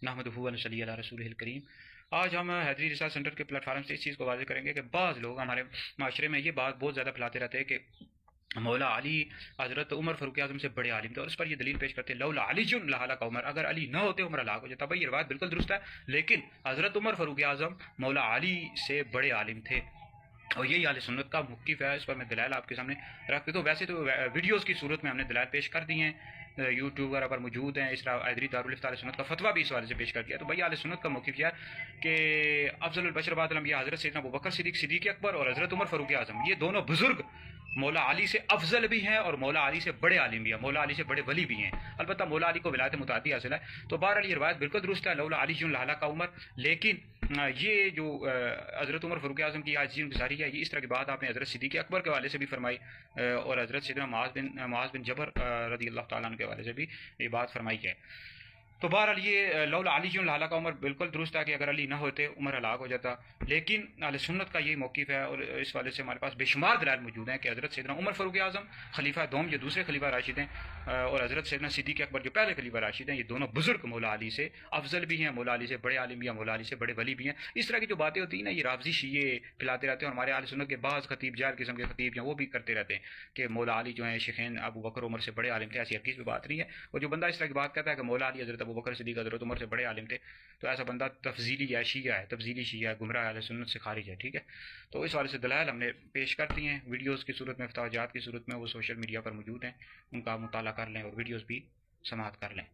नहमदुहु व नसल्ली अला रसूलिहिल करीम। आज हम हैदरी रिसर्च सेंटर के प्लेटफार्म से इस चीज़ को वाज़ेह करेंगे कि बाज़ लोग हमारे माशरे में ये बात बहुत ज़्यादा फैलाते रहते हैं कि मौला अली हज़रत उमर फ़ारूक आज़म से बड़े आलिम थे, और उस पर ये दलील पेश करते हैं लौला अलीजुन लहलक उमर, अगर अली न होते उमर हलाक हो जाता। भाई ये बात बिल्कुल दुरुस्त है, लेकिन हज़रत उमर फ़ारूक आज़म मौला अली से बड़े आलिम थे, और यही आले सुन्नत का मुक्किफ़ है। इस पर मैं दलाइल आपके सामने रख देता हूँ। वैसे तो वीडियोज़ की सूरत में हमने दलाइल पेश कर दिए हैं, यूट्यूब वगैरह पर मौजूद हैं। इस तरह हैदरी दारुल इफ्ता आले सुन्नत का फतवा भी इस वाले से पेश कर दिया। तो भाई आले सुन्नत का मौक़िफ़ यह है कि अफ़ज़लुल बशर बादल अंबिया हज़रत सैयदना अबू बकर सिद्दीक़ सिद्दीक़ अकबर और हज़रत उमर फ़ारूक आज़म, ये दोनों बुज़ुर्ग मौला अली से अफजल भी हैं और मौला अली से बड़े आलिम भी हैं, मौला अली से बड़े वली भी हैं। अलबत्ता मौला अली को विलायत मुतादी हासिल है। तो बहरहाल ये रवायत बिल्कुल दुरुस्त है, लौला अली जुन लहला का उमर। लेकिन ये जो हज़रत उमर फ़ारूक आज़म की आज जीवन गुजारी है, ये इस तरह की बात आपने हज़रत सिद्दीक़ अकबर के हवाले से भी फरमाई, और हज़रत सैयदना मुआज़ बिन जबर रज़ी अल्लाह तआला अन्हु के हवाले से भी ये बात फरमाई है। तो बहरहाल ये लौला अली जुन लहला का उमर बिल्कुल दुरुस्त है कि अगर अली ना होते उमर हलाक हो जाता। लेकिन अहले सुन्नत का यही मौक़िफ़ है, और इस वाले से हमारे पास बेशुमार दलाइल मौजूद हैं कि हज़रत सैयदना उमर फ़ारूक आज़म खलीफा दोम जो दूसरे खलीफा राशिद हैं, और हज़रत सैयदना सिद्दीक़ अकबर जो पहले खलीफा राशिद हैं, ये दोनों बुज़ुर्ग मौला अली से अफजल भी हैं, मौला अली से बड़े आलिम भी हैं, मौला अली से बड़े वली भी हैं। इस तरह की जो बातें होती हैं ना, ये राफ़ज़ी शिये फैलाते रहते हैं, और हमारे अहले सुन्नत के बाज़ खतीब जाहिल किस्म के खतीब हैं, वो भी करते रहते हैं कि मौला अली जो हैं शेखैन अबू बकर उमर से बड़े आलिम थे। ऐसी हकीस भी बात नहीं है। और जो बंदा इस तरह की बात कहता है कि मौला अली हज़रत अबू बकर सिद्दीक़ हज़रत उमर से बड़े आलिम थे, तो ऐसा बंदा तफजीली या शिया है, तफजीली शिया है, गुमराह अहले सुन्नत से खारिज है। ठीक है, तो इस वाले से दलाइल हमने पेश कर दिए हैं वीडियोज़ की सूरत में, फ़तवाजात की सूरत में, वो सोशल मीडिया पर मौजूद हैं, उनका मुताला कर लें और वीडियोज़ भी समाअत कर लें।